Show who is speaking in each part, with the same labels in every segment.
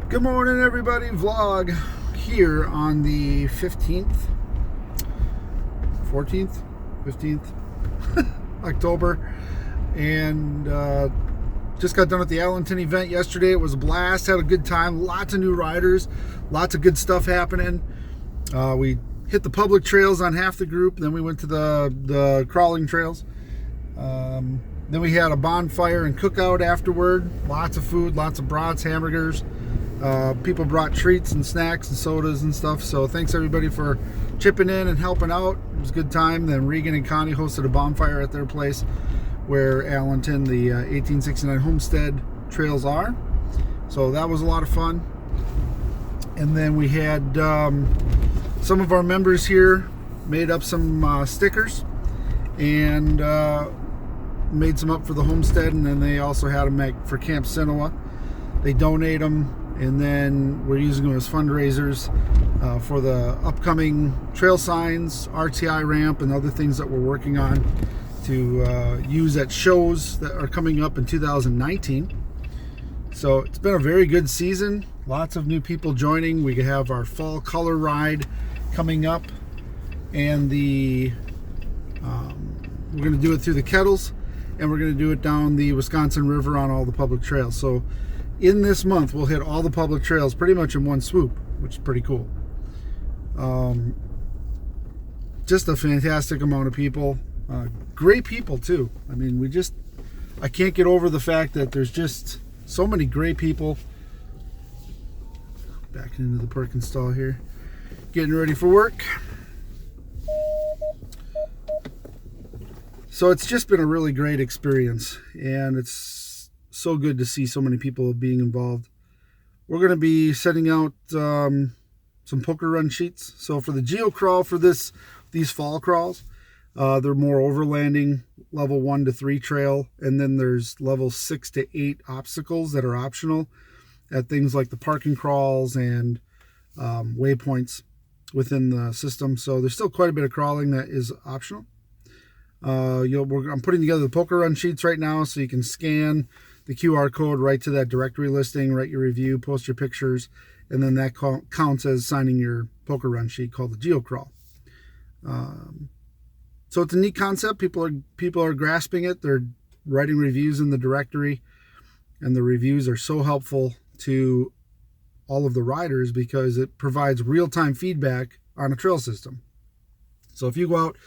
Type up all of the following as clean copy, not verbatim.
Speaker 1: Good morning, everybody. Vlog here on the 15th, 14th, 15th October. And just got done with the Allenton event yesterday. It was a blast. Had a good time. Lots of new riders. Lots of good stuff happening. We hit the public trails on half the group. Then we went to the crawling trails. Then we had a bonfire and cookout afterward. Lots of food, lots of brats, hamburgers. People brought treats and snacks and sodas and stuff. So thanks everybody for chipping in and helping out. It was a good time. Then Regan and Connie hosted a bonfire at their place where Allenton, the 1869 homestead trails are. So that was a lot of fun. And then we had some of our members here made up some stickers and made some up for the homestead, and then they also had them for Camp Sinoa. They donate them, and then we're using them as fundraisers for the upcoming trail signs, RTI ramp, and other things that we're working on to use at shows that are coming up in 2019. So it's been a very good season. Lots of new people joining. We have our fall color ride coming up, and we're going to do it through the Kettles, and we're going to do it down the Wisconsin River on all the public trails. So in this month, we'll hit all the public trails pretty much in one swoop, which is pretty cool. Just a fantastic amount of people. Great people, too. I mean, I can't get over the fact that there's just so many great people. Backing into the parking stall here. Getting ready for work. So it's just been a really great experience, and it's so good to see so many people being involved. We're going to be sending out some poker run sheets. So for the geo crawl for these fall crawls, they're more overlanding, level 1 to 3 trail, and then there's level 6 to 8 obstacles that are optional at things like the parking crawls and waypoints within the system. So there's still quite a bit of crawling that is optional. I'm putting together the poker run sheets right now, so you can scan the QR code right to that directory listing, write your review, post your pictures, and then that counts as signing your poker run sheet called the geo crawl. So it's a neat concept. People are grasping it. They're writing reviews in the directory, and the reviews are so helpful to all of the riders because it provides real-time feedback on a trail system. So if you go out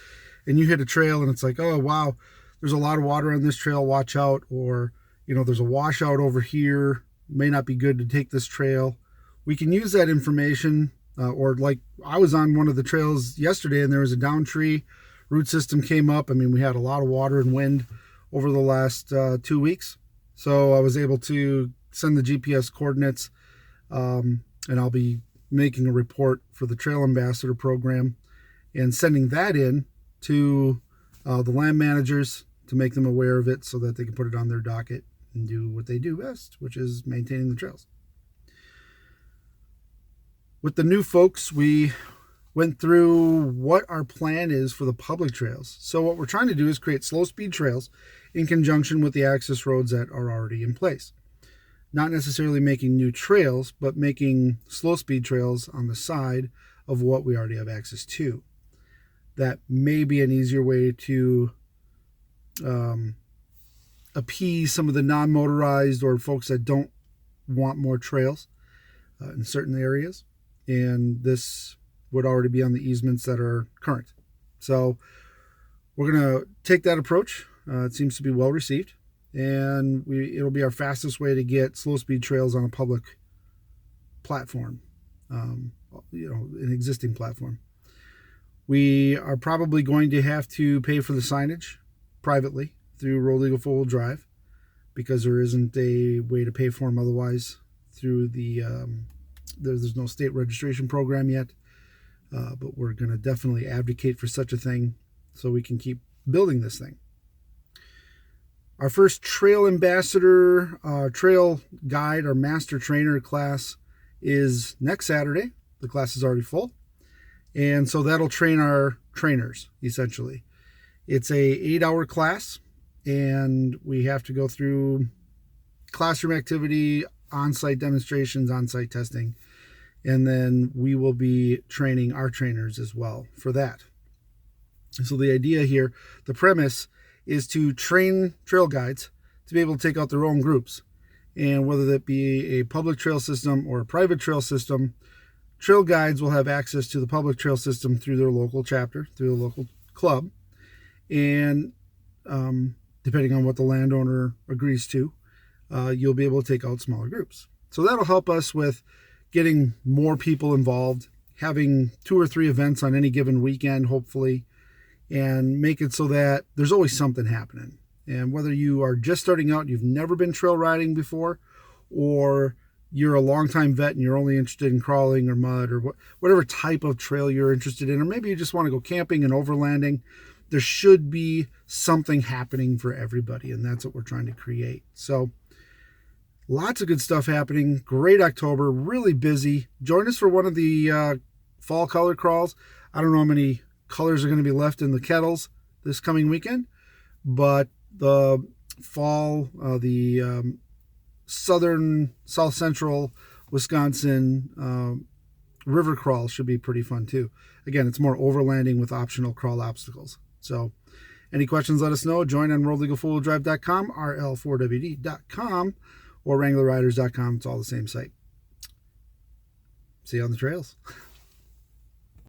Speaker 1: and you hit a trail and it's like, oh wow, there's a lot of water on this trail, watch out, or there's a washout over here, may not be good to take this trail. We can use that information, or like I was on one of the trails yesterday and there was a down tree, root system came up. I mean, we had a lot of water and wind over the last 2 weeks. So I was able to send the GPS coordinates, and I'll be making a report for the Trail Ambassador program and sending that in to the land managers to make them aware of it so that they can put it on their docket and do what they do best, which is maintaining the trails. With the new folks, we went through what our plan is for the public trails. So what we're trying to do is create slow speed trails in conjunction with the access roads that are already in place. Not necessarily making new trails, but making slow speed trails on the side of what we already have access to. That may be an easier way to appease some of the non-motorized or folks that don't want more trails in certain areas. And this would already be on the easements that are current. So we're going to take that approach. It seems to be well received. And it'll be our fastest way to get slow speed trails on a public platform, an existing platform. We are probably going to have to pay for the signage privately through Road Legal 4-Wheel Drive because there isn't a way to pay for them otherwise through there's no state registration program yet, but we're going to definitely advocate for such a thing so we can keep building this thing. Our first Trail Ambassador, Trail Guide, or Master Trainer class is next Saturday. The class is already full. And so that'll train our trainers, essentially. It's a 8-hour class, and we have to go through classroom activity, on-site demonstrations, on-site testing, and then we will be training our trainers as well for that. So the idea here, the premise, is to train trail guides to be able to take out their own groups. And whether that be a public trail system or a private trail system, trail guides will have access to the public trail system through their local chapter, through the local club. And depending on what the landowner agrees to, you'll be able to take out smaller groups. So that'll help us with getting more people involved, having 2 or 3 events on any given weekend, hopefully, and make it so that there's always something happening. And whether you are just starting out, you've never been trail riding before, or you're a longtime vet and you're only interested in crawling or mud or whatever type of trail you're interested in, or maybe you just want to go camping and overlanding, there should be something happening for everybody, and that's what we're trying to create. So lots of good stuff happening. Great October, really busy. Join us for one of the fall color crawls. I don't know how many colors are going to be left in the kettles this coming weekend, but the fall, the southern, south central Wisconsin river crawl should be pretty fun too. Again, it's more overlanding with optional crawl obstacles. So any questions, let us know. Join on roadlegalfourwheeldrive.com, rl4wd.com, or wranglerriders.com. It's all the same site. See you on the trails.